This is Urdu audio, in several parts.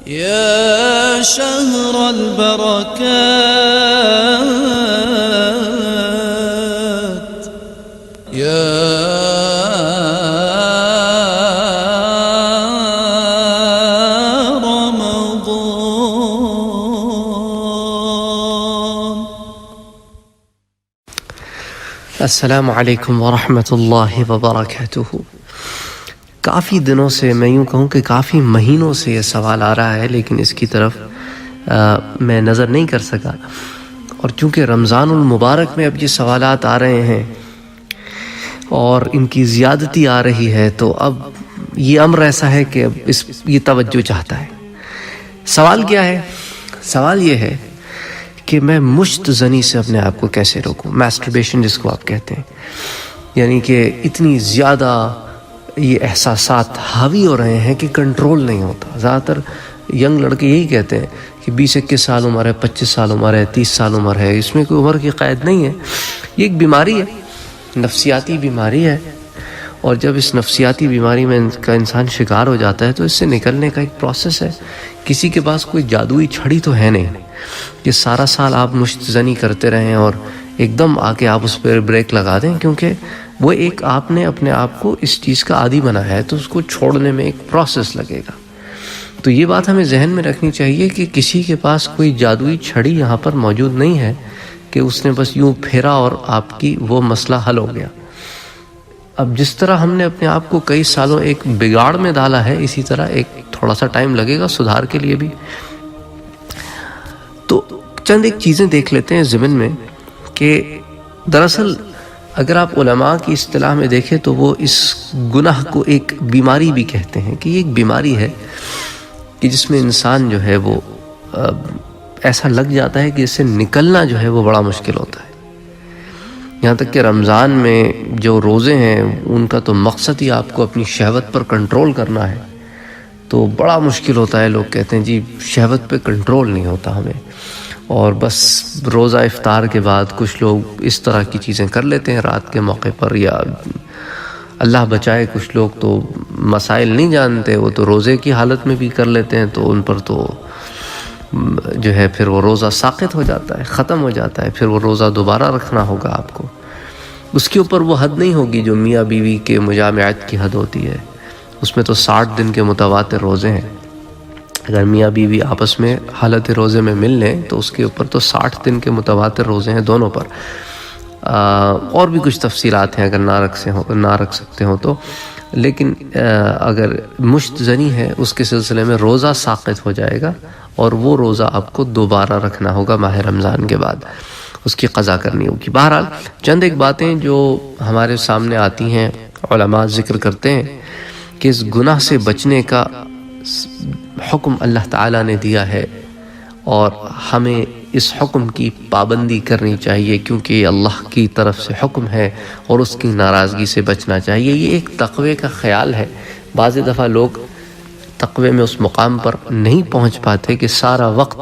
يا شهر البركات يا رمضان. السلام علیکم ورحمۃ اللہ وبرکاتہ. کافی دنوں سے، میں یوں کہوں کہ کافی مہینوں سے یہ سوال آ رہا ہے، لیکن اس کی طرف میں نظر نہیں کر سکا. اور چونکہ رمضان المبارک میں اب یہ سوالات آ رہے ہیں اور ان کی زیادتی آ رہی ہے، تو اب یہ امر ایسا ہے کہ اب یہ توجہ چاہتا ہے. سوال کیا ہے؟ سوال یہ ہے کہ میں مشت زنی سے اپنے آپ کو کیسے روکوں، میسٹربیشن جس کو آپ کہتے ہیں. یعنی کہ اتنی زیادہ یہ احساسات حاوی ہو رہے ہیں کہ کنٹرول نہیں ہوتا. زیادہ تر ینگ لڑکے یہی کہتے ہیں کہ 20-21 سال عمر ہے، 25 سال عمر ہے، 30 سال عمر ہے، اس میں کوئی عمر کی قید نہیں ہے. یہ ایک بیماری ہے، نفسیاتی بیماری ہے. اور جب اس نفسیاتی بیماری میں کا انسان شکار ہو جاتا ہے تو اس سے نکلنے کا ایک پروسیس ہے. کسی کے پاس کوئی جادوئی چھڑی تو ہے نہیں کہ سارا سال آپ مشت زنی کرتے رہیں اور ایک دم آ کے آپ اس پہ بریک لگا دیں، کیونکہ وہ ایک آپ نے اپنے آپ کو اس چیز کا عادی بنایا ہے، تو اس کو چھوڑنے میں ایک پروسیس لگے گا. تو یہ بات ہمیں ذہن میں رکھنی چاہیے کہ کسی کے پاس کوئی جادوئی چھڑی یہاں پر موجود نہیں ہے کہ اس نے بس یوں پھیرا اور آپ کی وہ مسئلہ حل ہو گیا. اب جس طرح ہم نے اپنے آپ کو کئی سالوں ایک بگاڑ میں ڈالا ہے، اسی طرح ایک تھوڑا سا ٹائم لگے گا سدھار کے لیے بھی. تو چند ایک چیزیں دیکھ لیتے ہیں ضمن میں کہ دراصل اگر آپ علماء کی اصطلاح میں دیکھیں تو وہ اس گناہ کو ایک بیماری بھی کہتے ہیں، کہ یہ ایک بیماری ہے کہ جس میں انسان جو ہے وہ ایسا لگ جاتا ہے کہ اس سے نکلنا جو ہے وہ بڑا مشکل ہوتا ہے. یہاں تک کہ رمضان میں جو روزے ہیں ان کا تو مقصد ہی آپ کو اپنی شہوت پر کنٹرول کرنا ہے، تو بڑا مشکل ہوتا ہے. لوگ کہتے ہیں جی شہوت پہ کنٹرول نہیں ہوتا ہمیں، اور بس روزہ افطار کے بعد کچھ لوگ اس طرح کی چیزیں کر لیتے ہیں رات کے موقع پر، یا اللہ بچائے کچھ لوگ تو مسائل نہیں جانتے، وہ تو روزے کی حالت میں بھی کر لیتے ہیں، تو ان پر تو جو ہے پھر وہ روزہ ساقط ہو جاتا ہے، ختم ہو جاتا ہے. پھر وہ روزہ دوبارہ رکھنا ہوگا آپ کو. اس کے اوپر وہ حد نہیں ہوگی جو میاں بیوی کے مجامعت کی حد ہوتی ہے. اس میں تو 60 دن کے متواتر روزے ہیں. اگر میاں بیوی آپس میں حالت روزے میں مل لیں تو اس کے اوپر تو 60 دن کے متواتر روزے ہیں دونوں پر. اور بھی کچھ تفصیلات ہیں اگر نہ رکھ سکتے ہوں تو. لیکن اگر مشت زنی ہے اس کے سلسلے میں روزہ ساقط ہو جائے گا، اور وہ روزہ آپ کو دوبارہ رکھنا ہوگا ماہ رمضان کے بعد، اس کی قضا کرنی ہوگی. بہرحال چند ایک باتیں جو ہمارے سامنے آتی ہیں، علماء ذکر کرتے ہیں کہ اس گناہ سے بچنے کا حکم اللہ تعالیٰ نے دیا ہے، اور ہمیں اس حکم کی پابندی کرنی چاہیے، کیونکہ یہ اللہ کی طرف سے حکم ہے اور اس کی ناراضگی سے بچنا چاہیے. یہ ایک تقوی کا خیال ہے. بعض دفعہ لوگ تقوی میں اس مقام پر نہیں پہنچ پاتے کہ سارا وقت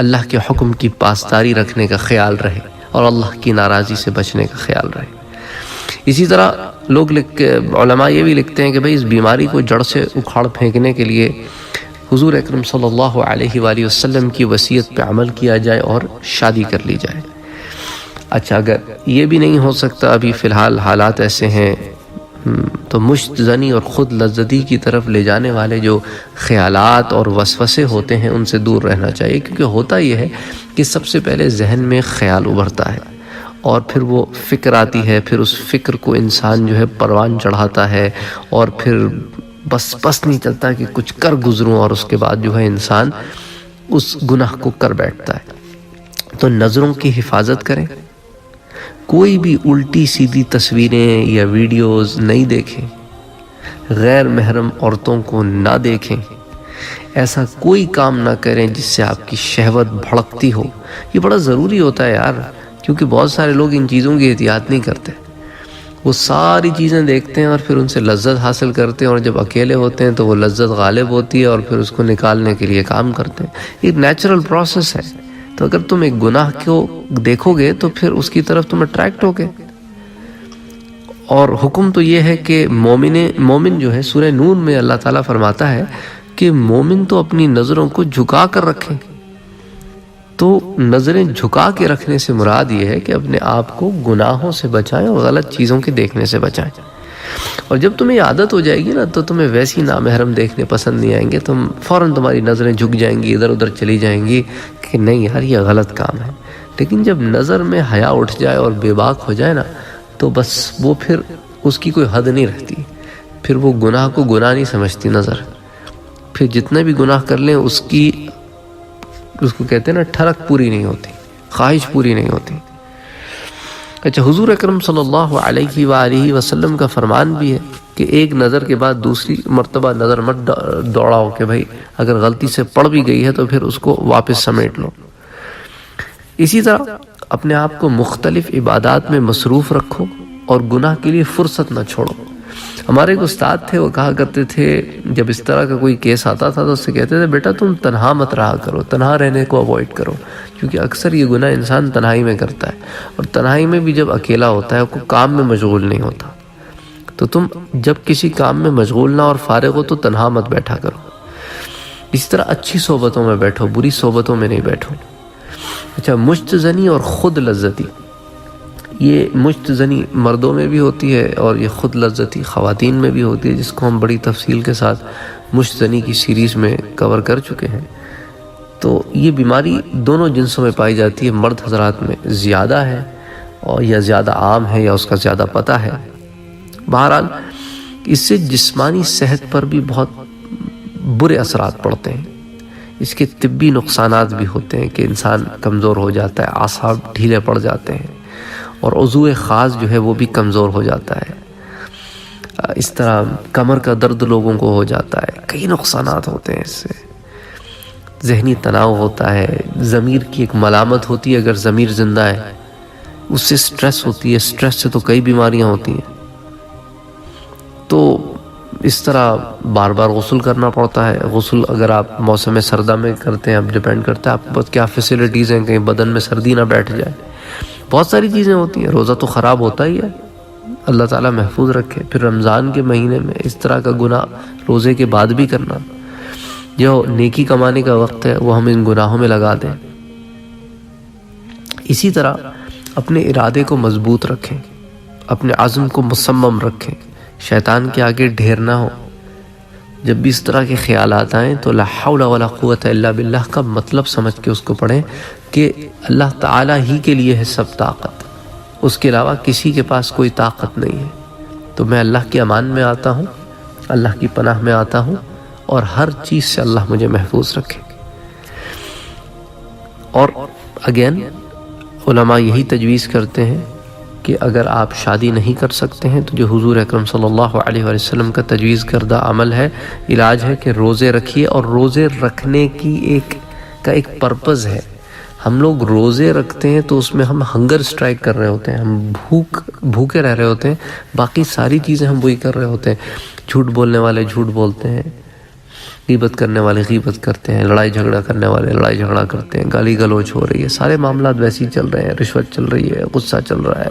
اللہ کے حکم کی پاسداری رکھنے کا خیال رہے اور اللہ کی ناراضی سے بچنے کا خیال رہے. اسی طرح لوگ علماء یہ بھی لکھتے ہیں کہ بھئی اس بیماری کو جڑ سے اکھاڑ پھینکنے کے لیے حضور اکرم صلی اللہ علیہ وآلہ وسلم کی وصیت پہ عمل کیا جائے اور شادی کر لی جائے. اچھا، اگر یہ بھی نہیں ہو سکتا، ابھی فی الحال حالات ایسے ہیں، تو مشت زنی اور خود لذتی کی طرف لے جانے والے جو خیالات اور وسوسے ہوتے ہیں ان سے دور رہنا چاہیے. کیونکہ ہوتا یہ ہے کہ سب سے پہلے ذہن میں خیال ابھرتا ہے، اور پھر وہ فکر آتی ہے، پھر اس فکر کو انسان جو ہے پروان چڑھاتا ہے، اور پھر بس نہیں چلتا کہ کچھ کر گزروں، اور اس کے بعد جو ہے انسان اس گناہ کو کر بیٹھتا ہے. تو نظروں کی حفاظت کریں، کوئی بھی الٹی سیدھی تصویریں یا ویڈیوز نہیں دیکھیں، غیر محرم عورتوں کو نہ دیکھیں، ایسا کوئی کام نہ کریں جس سے آپ کی شہوت بھڑکتی ہو. یہ بڑا ضروری ہوتا ہے یار، کیونکہ بہت سارے لوگ ان چیزوں کی احتیاط نہیں کرتے. وہ ساری چیزیں دیکھتے ہیں اور پھر ان سے لذت حاصل کرتے ہیں، اور جب اکیلے ہوتے ہیں تو وہ لذت غالب ہوتی ہے اور پھر اس کو نکالنے کے لیے کام کرتے ہیں. یہ نیچرل پروسیس ہے. تو اگر تم ایک گناہ کو دیکھو گے تو پھر اس کی طرف تم اٹریکٹ ہوگے. اور حکم تو یہ ہے کہ مومن جو ہے، سورہ نون میں اللہ تعالیٰ فرماتا ہے کہ مومن تو اپنی نظروں کو جھکا کر رکھیں. تو نظریں جھکا کے رکھنے سے مراد یہ ہے کہ اپنے آپ کو گناہوں سے بچائیں اور غلط چیزوں کے دیکھنے سے بچائیں. اور جب تمہیں عادت ہو جائے گی نا تو تمہیں ویسی نامحرم دیکھنے پسند نہیں آئیں گے. تم فوراً تمہاری نظریں جھک جائیں گی, ادھر ادھر چلی جائیں گی کہ نہیں یار یہ غلط کام ہے. لیکن جب نظر میں حیا اٹھ جائے اور بے باک ہو جائے نا تو بس وہ پھر اس کی کوئی حد نہیں رہتی. پھر وہ گناہ کو گناہ نہیں سمجھتی نظر. پھر جتنے بھی گناہ کر لیں اس کو کہتے ہیں نا ٹھڑک پوری نہیں ہوتی, خواہش پوری نہیں ہوتی. اچھا, حضور اکرم صلی اللہ علیہ وآلہ وسلم کا فرمان بھی ہے کہ ایک نظر کے بعد دوسری مرتبہ نظر مت دوڑاؤ کہ بھائی اگر غلطی سے پڑ بھی گئی ہے تو پھر اس کو واپس سمیٹ لو. اسی طرح اپنے آپ کو مختلف عبادات میں مصروف رکھو اور گناہ کے لیے فرصت نہ چھوڑو. ہمارے ایک استاد تھے, وہ کہا کرتے تھے جب اس طرح کا کوئی کیس آتا تھا تو اس سے کہتے تھے بیٹا تم تنہا مت رہا کرو, تنہا رہنے کو اوائڈ کرو, کیونکہ اکثر یہ گناہ انسان تنہائی میں کرتا ہے. اور تنہائی میں بھی جب اکیلا ہوتا ہے کوئی کام میں مشغول نہیں ہوتا. تو تم جب کسی کام میں مشغول نہ اور فارغ ہو تو تنہا مت بیٹھا کرو. اس طرح اچھی صحبتوں میں بیٹھو, بری صحبتوں میں نہیں بیٹھو. اچھا, مشت زنی اور خود لذتی. یہ مشت زنی مردوں میں بھی ہوتی ہے اور یہ خود لذتی خواتین میں بھی ہوتی ہے, جس کو ہم بڑی تفصیل کے ساتھ مشت زنی کی سیریز میں کور کر چکے ہیں. تو یہ بیماری دونوں جنسوں میں پائی جاتی ہے. مرد حضرات میں زیادہ ہے اور یا زیادہ عام ہے یا اس کا زیادہ پتہ ہے. بہرحال اس سے جسمانی صحت پر بھی بہت برے اثرات پڑتے ہیں. اس کے طبی نقصانات بھی ہوتے ہیں کہ انسان کمزور ہو جاتا ہے, اعصاب ڈھیلے پڑ جاتے ہیں اور عضو خاص جو ہے وہ بھی کمزور ہو جاتا ہے. اس طرح کمر کا درد لوگوں کو ہو جاتا ہے. کئی نقصانات ہوتے ہیں اس سے. ذہنی تناؤ ہوتا ہے, ضمیر کی ایک ملامت ہوتی ہے اگر ضمیر زندہ ہے, اس سے سٹریس ہوتی ہے, سٹریس سے تو کئی بیماریاں ہوتی ہیں. تو اس طرح بار بار غسل کرنا پڑتا ہے. غسل اگر آپ موسم سردہ میں کرتے ہیں, اب ڈیپینڈ کرتا ہے آپ کے پاس کیا فیسلٹیز ہیں, کہیں بدن میں سردی نہ بیٹھ جائے. بہت ساری چیزیں ہوتی ہیں. روزہ تو خراب ہوتا ہی ہے, اللہ تعالیٰ محفوظ رکھے. پھر رمضان کے مہینے میں اس طرح کا گناہ روزے کے بعد بھی کرنا, جو نیکی کمانے کا وقت ہے وہ ہم ان گناہوں میں لگا دیں. اسی طرح اپنے ارادے کو مضبوط رکھیں, اپنے عزم کو مصمم رکھیں, شیطان کے آگے ڈھیر نہ ہو. جب بھی اس طرح کے خیالات آئیں تو لا حول ولا قوت الا باللہ کا مطلب سمجھ کے اس کو پڑھیں کہ اللہ تعالیٰ ہی کے لیے ہے سب طاقت, اس کے علاوہ کسی کے پاس کوئی طاقت نہیں ہے. تو میں اللہ کے امان میں آتا ہوں, اللہ کی پناہ میں آتا ہوں اور ہر چیز سے اللہ مجھے محفوظ رکھے. اور اگین علماء یہی تجویز کرتے ہیں کہ اگر آپ شادی نہیں کر سکتے ہیں تو جو حضور اکرم صلی اللہ علیہ وسلم کا تجویز کردہ عمل ہے, علاج ہے کہ روزے رکھیے. اور روزے رکھنے کی ایک پرپز ہے. ہم لوگ روزے رکھتے ہیں تو اس میں ہم ہنگر سٹرائک کر رہے ہوتے ہیں, ہم بھوکے رہ رہے ہوتے ہیں, باقی ساری چیزیں ہم وہی کر رہے ہوتے ہیں. جھوٹ بولنے والے جھوٹ بولتے ہیں, غیبت کرنے والے غیبت کرتے ہیں, لڑائی جھگڑا کرنے والے لڑائی جھگڑا کرتے ہیں, گالی گلوچ ہو رہی ہے, سارے معاملات ویسے ہی چل رہے ہیں, رشوت چل رہی ہے, غصہ چل رہا ہے.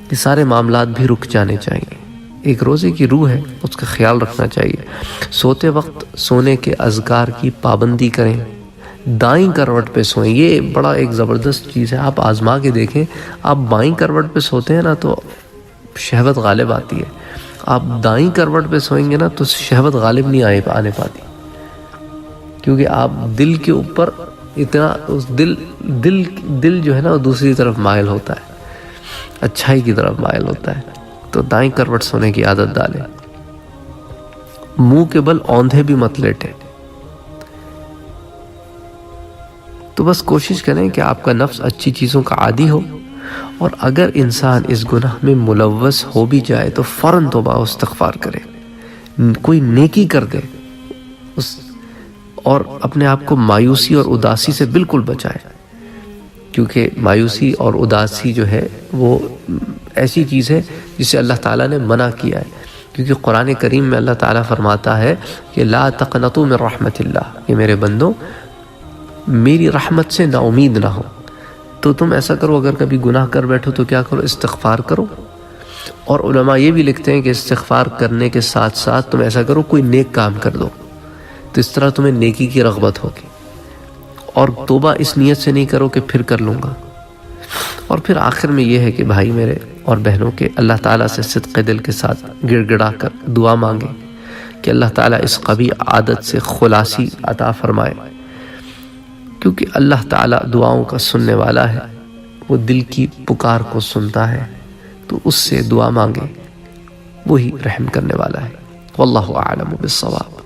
یہ سارے معاملات بھی رک جانے چاہیے. ایک روزے کی روح ہے, اس کا خیال رکھنا چاہیے. سوتے وقت سونے کے اذکار کی پابندی کریں, دائیں کروٹ پہ سوئیں. یہ بڑا ایک زبردست چیز ہے, آپ آزما کے دیکھیں. آپ بائیں کروٹ پہ سوتے ہیں نا تو شہوت غالب آتی ہے, آپ دائیں کروٹ پہ سوئیں گے نا تو شہوت غالب نہیں آنے پاتی, کیونکہ آپ دل کے اوپر اتنا دل جو ہے نا وہ دوسری طرف مائل ہوتا ہے, اچھائی کی طرف مائل ہوتا ہے. تو دائیں کروٹ سونے کی عادت ڈالیں. منہ کے بل اوندھے بھی مت لیٹیں. تو بس کوشش کریں کہ آپ کا نفس اچھی چیزوں کا عادی ہو, اور اگر انسان اس گناہ میں ملوث ہو بھی جائے تو فوراً توبہ و استغفار کرے, کوئی نیکی کر دے اور اپنے آپ کو مایوسی اور اداسی سے بالکل بچائے. کیونکہ مایوسی اور اداسی جو ہے وہ ایسی چیز ہے جسے اللہ تعالیٰ نے منع کیا ہے. کیونکہ قرآن کریم میں اللہ تعالیٰ فرماتا ہے کہ لا تقنطوا من رحمت اللہ, کہ میرے بندوں میری رحمت سے نا امید نہ ہو. تو تم ایسا کرو, اگر کبھی گناہ کر بیٹھو تو کیا کرو, استغفار کرو. اور علماء یہ بھی لکھتے ہیں کہ استغفار کرنے کے ساتھ ساتھ تم ایسا کرو, کوئی نیک کام کر دو. تو اس طرح تمہیں نیکی کی رغبت ہوگی، اور توبہ اس نیت سے نہیں کرو کہ پھر کر لوں گا۔ اور پھر آخر میں یہ ہے کہ بھائی میرے اور بہنوں کے اللہ تعالیٰ سے صدق دل کے ساتھ گڑ گڑا کر دعا مانگے کہ اللہ تعالیٰ اس قبیح عادت سے خلاصی عطا فرمائے، کیونکہ اللہ تعالیٰ دعاؤں کا سننے والا ہے، وہ دل کی پکار کو سنتا ہے، تو اس سے دعا مانگے، وہی رحم کرنے والا ہے۔ واللہ اعلم بالصواب۔